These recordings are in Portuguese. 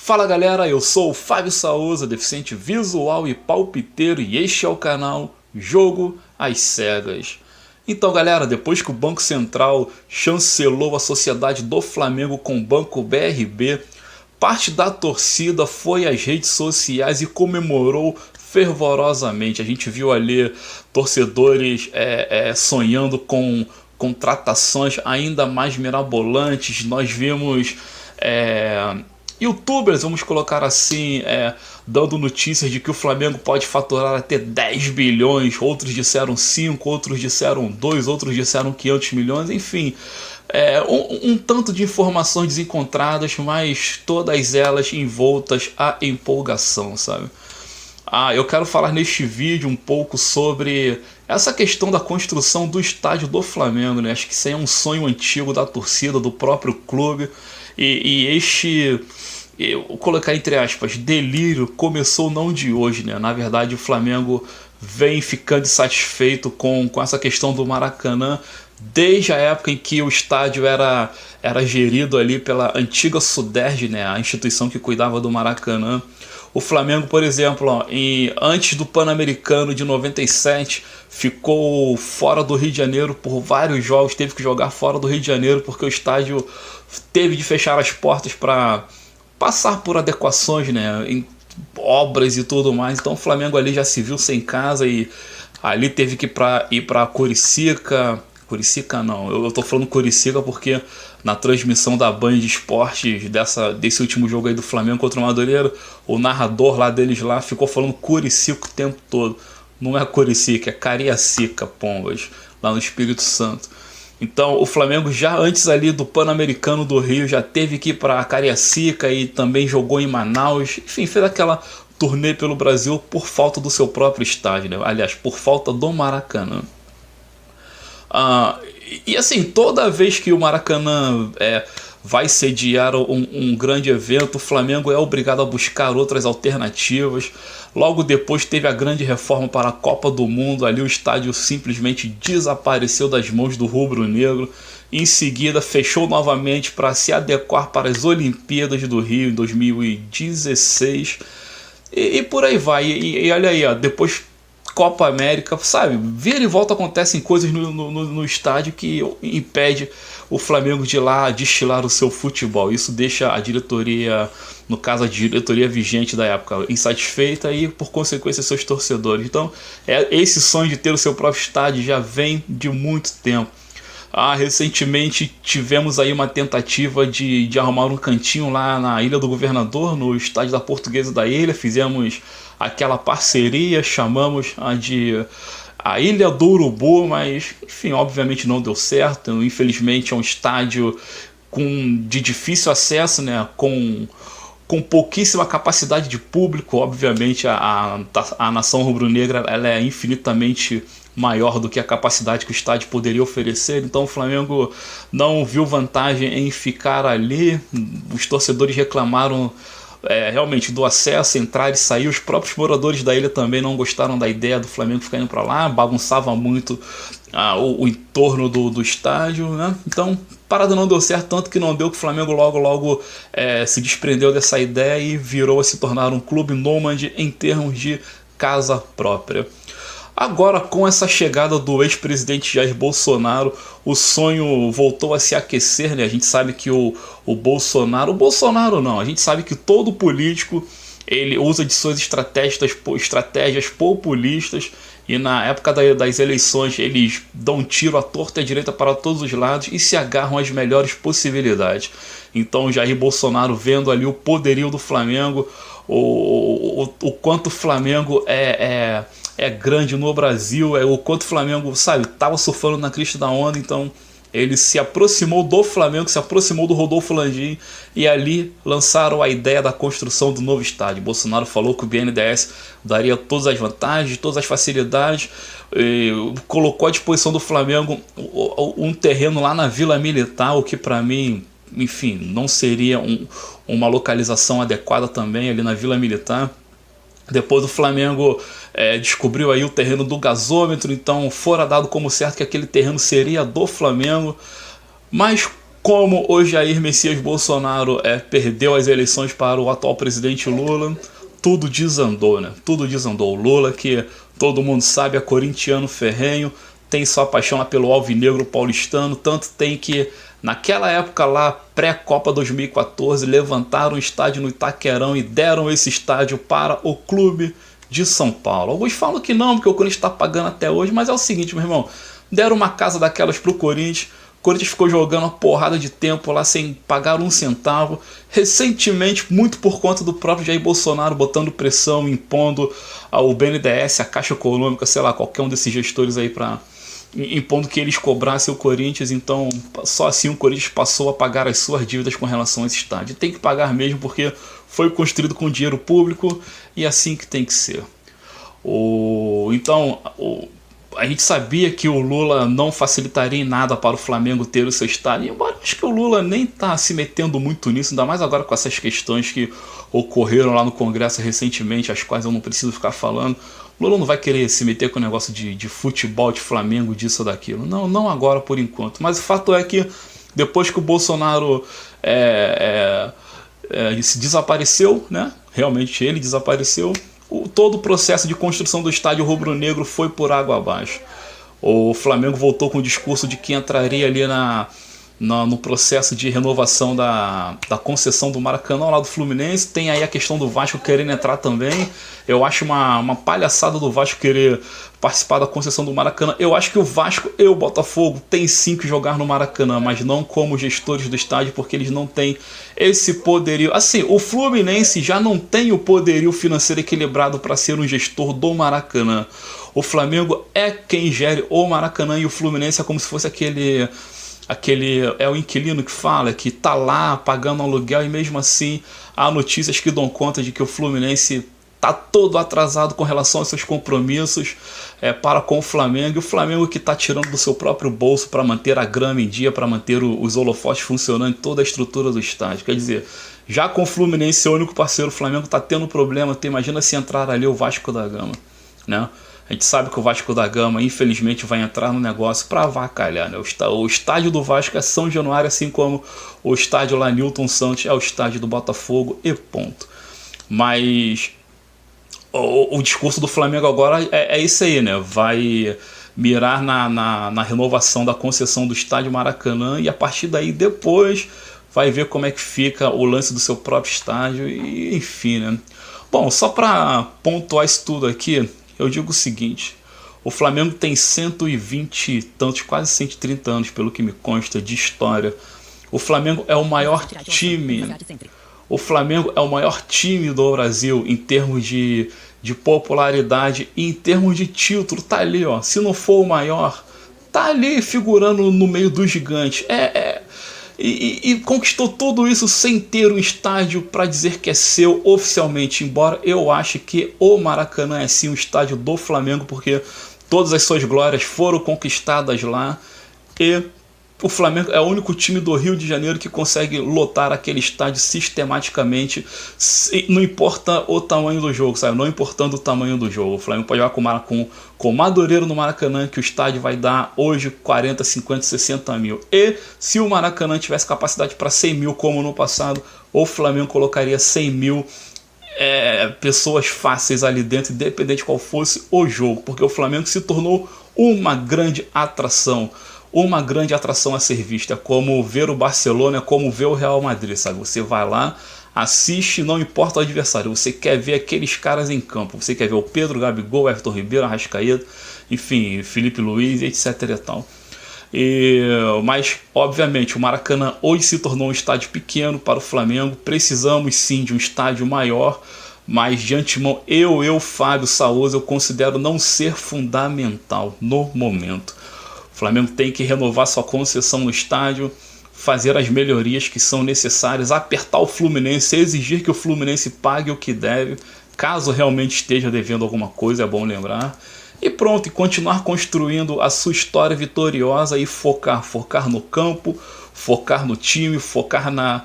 Fala galera, eu sou o Fábio Souza, deficiente visual e palpiteiro, e este é o canal Jogo às Cegas. Então galera, depois que o Banco Central chancelou a sociedade do Flamengo com o Banco BRB, parte da torcida foi às redes sociais e comemorou fervorosamente. A gente viu ali torcedores sonhando com contratações ainda mais mirabolantes. Nós vimos YouTubers, vamos colocar assim, dando notícias de que o Flamengo pode faturar até 10 bilhões, outros disseram 5, outros disseram 2, outros disseram 500 milhões, enfim, um tanto de informações desencontradas, mas todas elas envoltas à empolgação, sabe? Eu quero falar neste vídeo um pouco sobre essa questão da construção do estádio do Flamengo, né? Acho que isso aí é um sonho antigo da torcida, do próprio clube, eu vou colocar entre aspas, delírio começou não de hoje, né? Na verdade o Flamengo vem ficando insatisfeito com essa questão do Maracanã desde a época em que o estádio era gerido ali pela antiga Suderj, né? A instituição que cuidava do Maracanã. O Flamengo, por exemplo, antes do Pan-Americano de 97, ficou fora do Rio de Janeiro por vários jogos, teve que jogar fora do Rio de Janeiro porque o estádio teve de fechar as portas para passar por adequações, né, em obras e tudo mais. Então o Flamengo ali já se viu sem casa e ali teve que ir para Curicica. Curicica não, eu tô falando Curicica porque na transmissão da Band de Esportes desse último jogo aí do Flamengo contra o Madureira, o narrador lá deles lá ficou falando Curicica o tempo todo. Não é Curicica, é Cariacica, pombas, lá no Espírito Santo. Então o Flamengo já antes ali do Pan-Americano do Rio já teve que ir para Cariacica e também jogou em Manaus. Enfim, fez aquela turnê pelo Brasil por falta do seu próprio estádio, né? Aliás, por falta do Maracanã. E assim, toda vez que o Maracanã vai sediar um grande evento, o Flamengo é obrigado a buscar outras alternativas. Logo depois teve a grande reforma para a Copa do Mundo, ali o estádio simplesmente desapareceu das mãos do rubro-negro. Em seguida fechou novamente para se adequar para as Olimpíadas do Rio em 2016. E por aí vai, e olha aí, depois Copa América, sabe? Vira e volta acontecem coisas no estádio que impede o Flamengo de ir lá destilar o seu futebol. Isso deixa a diretoria, no caso a diretoria vigente da época, insatisfeita e por consequência seus torcedores. Então esse sonho de ter o seu próprio estádio já vem de muito tempo. Recentemente tivemos aí uma tentativa de arrumar um cantinho lá na Ilha do Governador, no estádio da Portuguesa da Ilha. Fizemos aquela parceria, chamamos a Ilha do Urubu, mas enfim, obviamente não deu certo. Infelizmente é um estádio de difícil acesso, né? Com pouquíssima capacidade de público. Obviamente a nação rubro-negra ela é infinitamente maior do que a capacidade que o estádio poderia oferecer. Então o Flamengo não viu vantagem em ficar ali. Os torcedores reclamaram realmente do acesso, entrar e sair. Os próprios moradores da ilha também não gostaram da ideia do Flamengo ficar indo para lá, bagunçava muito o entorno do estádio, né? Então a parada não deu certo, tanto que não deu, que o Flamengo logo se desprendeu dessa ideia e virou a se tornar um clube nômade em termos de casa própria. Agora, com essa chegada do ex-presidente Jair Bolsonaro, o sonho voltou a se aquecer, né? A gente sabe que o Bolsonaro não, a gente sabe que todo político ele usa de suas estratégias populistas, e na época das eleições eles dão um tiro à torta e à direita para todos os lados e se agarram às melhores possibilidades. Então Jair Bolsonaro, vendo ali o poderio do Flamengo, o quanto o Flamengo é grande no Brasil, o quanto o Flamengo, sabe, estava surfando na crista da onda. Então ele se aproximou do Flamengo, se aproximou do Rodolfo Landim, e ali lançaram a ideia da construção do novo estádio. Bolsonaro falou que o BNDES daria todas as vantagens, todas as facilidades, colocou à disposição do Flamengo um terreno lá na Vila Militar, o que para mim, enfim, não seria uma localização adequada também ali na Vila Militar. Depois o Flamengo descobriu aí o terreno do gasômetro, então fora dado como certo que aquele terreno seria do Flamengo. Mas Como o Jair Messias Bolsonaro perdeu as eleições para o atual presidente Lula, tudo desandou, né? Tudo desandou. O Lula, que todo mundo sabe, é corintiano ferrenho, tem sua paixão lá pelo alvinegro paulistano, tanto tem que naquela época lá, pré-Copa 2014, levantaram um estádio no Itaquerão e deram esse estádio para o Clube de São Paulo. Alguns falam que não, porque o Corinthians está pagando até hoje, mas é o seguinte, meu irmão, deram uma casa daquelas pro Corinthians. O Corinthians ficou jogando uma porrada de tempo lá sem pagar um centavo. Recentemente, muito por conta do próprio Jair Bolsonaro botando pressão, impondo ao BNDES, a Caixa Econômica, sei lá, qualquer um desses gestores aí impondo que eles cobrassem o Corinthians. Então só assim o Corinthians passou a pagar as suas dívidas com relação a esse estádio. Tem que pagar mesmo porque foi construído com dinheiro público e assim que tem que ser. A gente sabia que o Lula não facilitaria em nada para o Flamengo ter o seu estádio, embora acho que o Lula nem está se metendo muito nisso, ainda mais agora com essas questões que ocorreram lá no Congresso recentemente, as quais eu não preciso ficar falando. O Lula não vai querer se meter com o negócio de futebol, de Flamengo, disso ou daquilo. Não agora por enquanto. Mas o fato é que depois que o Bolsonaro se desapareceu, né? Realmente ele desapareceu, todo o processo de construção do estádio rubro-negro foi por água abaixo. O Flamengo voltou com o discurso de que entraria ali no processo de renovação da concessão do Maracanã lá do Fluminense. Tem aí a questão do Vasco querendo entrar também. Eu acho uma palhaçada do Vasco querer participar da concessão do Maracanã. Eu acho que o Vasco e o Botafogo têm sim que jogar no Maracanã, mas não como gestores do estádio, porque eles não têm esse poderio. Assim, o Fluminense já não tem o poderio financeiro equilibrado para ser um gestor do Maracanã. O Flamengo é quem gere o Maracanã e o Fluminense é como se fosse aquele é o inquilino que fala, que tá lá pagando aluguel, e mesmo assim há notícias que dão conta de que o Fluminense tá todo atrasado com relação aos seus compromissos para com o Flamengo, e o Flamengo que tá tirando do seu próprio bolso para manter a grama em dia, para manter os holofotes funcionando, toda a estrutura do estádio. Quer dizer, já com o Fluminense ser o único parceiro, o Flamengo tá tendo problema. Imagina se entrar ali o Vasco da Gama, né? A gente sabe que o Vasco da Gama, infelizmente, vai entrar no negócio para avacalhar, né? O estádio do Vasco é São Januário, assim como o estádio lá Newton Santos é o estádio do Botafogo, e ponto. Mas o discurso do Flamengo agora é isso aí, né? Vai mirar na renovação da concessão do estádio Maracanã, e a partir daí depois vai ver como é que fica o lance do seu próprio estádio, e enfim, né? Bom, só para pontuar isso tudo aqui, eu digo o seguinte: o Flamengo tem 120 e tantos, quase 130 anos, pelo que me consta, de história. O Flamengo é o maior time. O Flamengo é o maior time do Brasil em termos de popularidade e em termos de título. Tá ali, ó. Se não for o maior, tá ali figurando no meio dos gigantes. E conquistou tudo isso sem ter um estádio para dizer que é seu oficialmente, embora eu ache que o Maracanã é sim o estádio do Flamengo, porque todas as suas glórias foram conquistadas lá, e o Flamengo é o único time do Rio de Janeiro que consegue lotar aquele estádio sistematicamente, não importa o tamanho do jogo, sabe? Não importando o tamanho do jogo. O Flamengo pode jogar com o Madureira no Maracanã, que o estádio vai dar hoje 40, 50, 60 mil. E se o Maracanã tivesse capacidade para 100 mil, como no passado, o Flamengo colocaria 100 mil pessoas fáceis ali dentro, independente de qual fosse o jogo, porque o Flamengo se tornou uma grande atração. Uma grande atração a ser vista, como ver o Barcelona, como ver o Real Madrid, sabe? Você vai lá, assiste, não importa o adversário, você quer ver aqueles caras em campo, você quer ver o Pedro, Gabigol, Everton Ribeiro, Arrascaeta, enfim, Felipe Luiz, etc e tal. Mas, obviamente, o Maracanã hoje se tornou um estádio pequeno para o Flamengo. Precisamos sim de um estádio maior, mas de antemão, Fábio Saúza, eu considero não ser fundamental no momento. O Flamengo tem que renovar sua concessão no estádio, fazer as melhorias que são necessárias, apertar o Fluminense, exigir que o Fluminense pague o que deve, caso realmente esteja devendo alguma coisa, é bom lembrar. E pronto, e continuar construindo a sua história vitoriosa e focar no campo, focar no time, focar na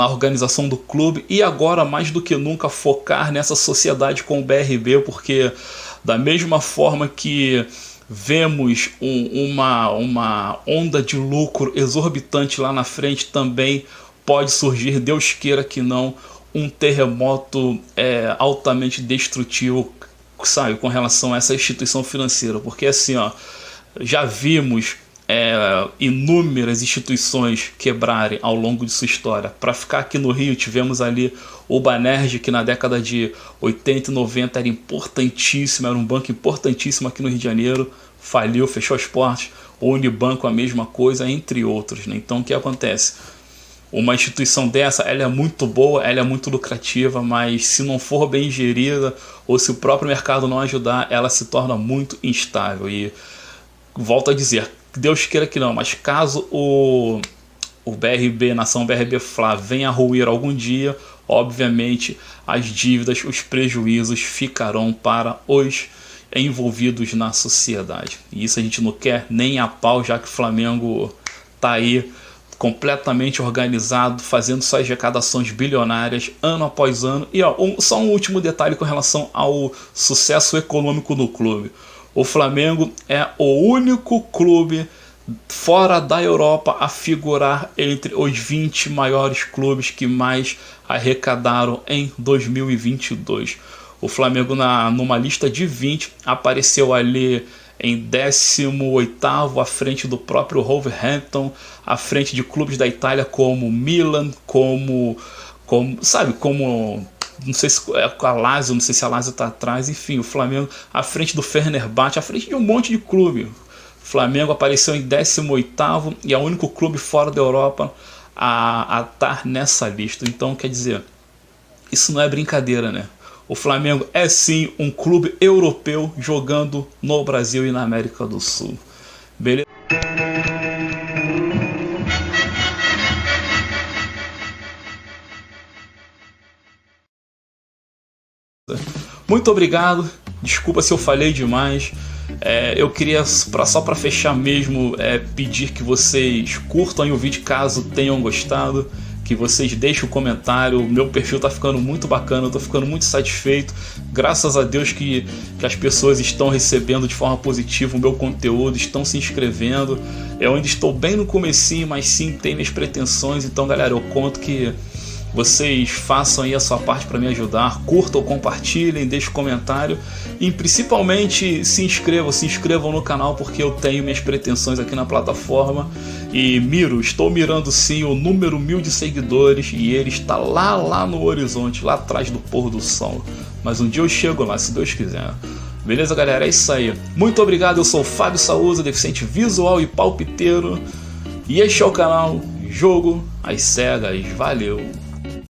organização do clube, e agora mais do que nunca focar nessa sociedade com o BRB, porque da mesma forma que vemos uma onda de lucro exorbitante lá na frente, também pode surgir, Deus queira que não, um terremoto altamente destrutivo, sabe, com relação a essa instituição financeira. Porque assim, ó, já vimos inúmeras instituições quebrarem ao longo de sua história. Para ficar aqui no Rio, tivemos ali o Banerj, que na década de 80 e 90 era importantíssimo, era um banco importantíssimo aqui no Rio de Janeiro, faliu, fechou as portas. O Unibanco a mesma coisa, entre outros, né? Então o que acontece? Uma instituição dessa, ela é muito boa, ela é muito lucrativa, mas se não for bem gerida ou se o próprio mercado não ajudar, ela se torna muito instável. E volto a dizer, Deus queira que não, mas caso o BRB, Nação BRB-FLA, venha a ruir algum dia, obviamente as dívidas, os prejuízos ficarão para os envolvidos na sociedade. E isso a gente não quer nem a pau, já que o Flamengo está aí completamente organizado, fazendo suas arrecadações bilionárias ano após ano. E ó, só um último detalhe com relação ao sucesso econômico do clube. O Flamengo é o único clube fora da Europa a figurar entre os 20 maiores clubes que mais arrecadaram em 2022. O Flamengo, numa lista de 20, apareceu ali em 18º, à frente do próprio Wolverhampton, à frente de clubes da Itália como Milan, como não sei se é a Lazio, não sei se a Lazio está atrás, enfim, o Flamengo à frente do Fenerbahçe, à frente de um monte de clube. O Flamengo apareceu em 18º e é o único clube fora da Europa a estar nessa lista. Então, quer dizer, isso não é brincadeira, né? O Flamengo é sim um clube europeu jogando no Brasil e na América do Sul. Beleza? Muito obrigado. Desculpa se eu falei demais. Eu queria, só para fechar mesmo, pedir que vocês curtam o vídeo caso tenham gostado, que vocês deixem o comentário. O meu perfil tá ficando muito bacana, eu tô ficando muito satisfeito. Graças a Deus que as pessoas estão recebendo de forma positiva o meu conteúdo, estão se inscrevendo. Eu ainda estou bem no comecinho, mas sim, tenho minhas pretensões. Então, galera, eu conto que vocês façam aí a sua parte para me ajudar, curtam, compartilhem, deixem comentário e principalmente se inscrevam no canal, porque eu tenho minhas pretensões aqui na plataforma e estou mirando sim o número 1000 de seguidores e ele está lá no horizonte, lá atrás do pôr do sol, mas um dia eu chego lá, se Deus quiser. Beleza, galera? É isso aí. Muito obrigado, eu sou o Fábio Saúza, deficiente visual e palpiteiro, e este é o canal Jogo às Cegas. Valeu!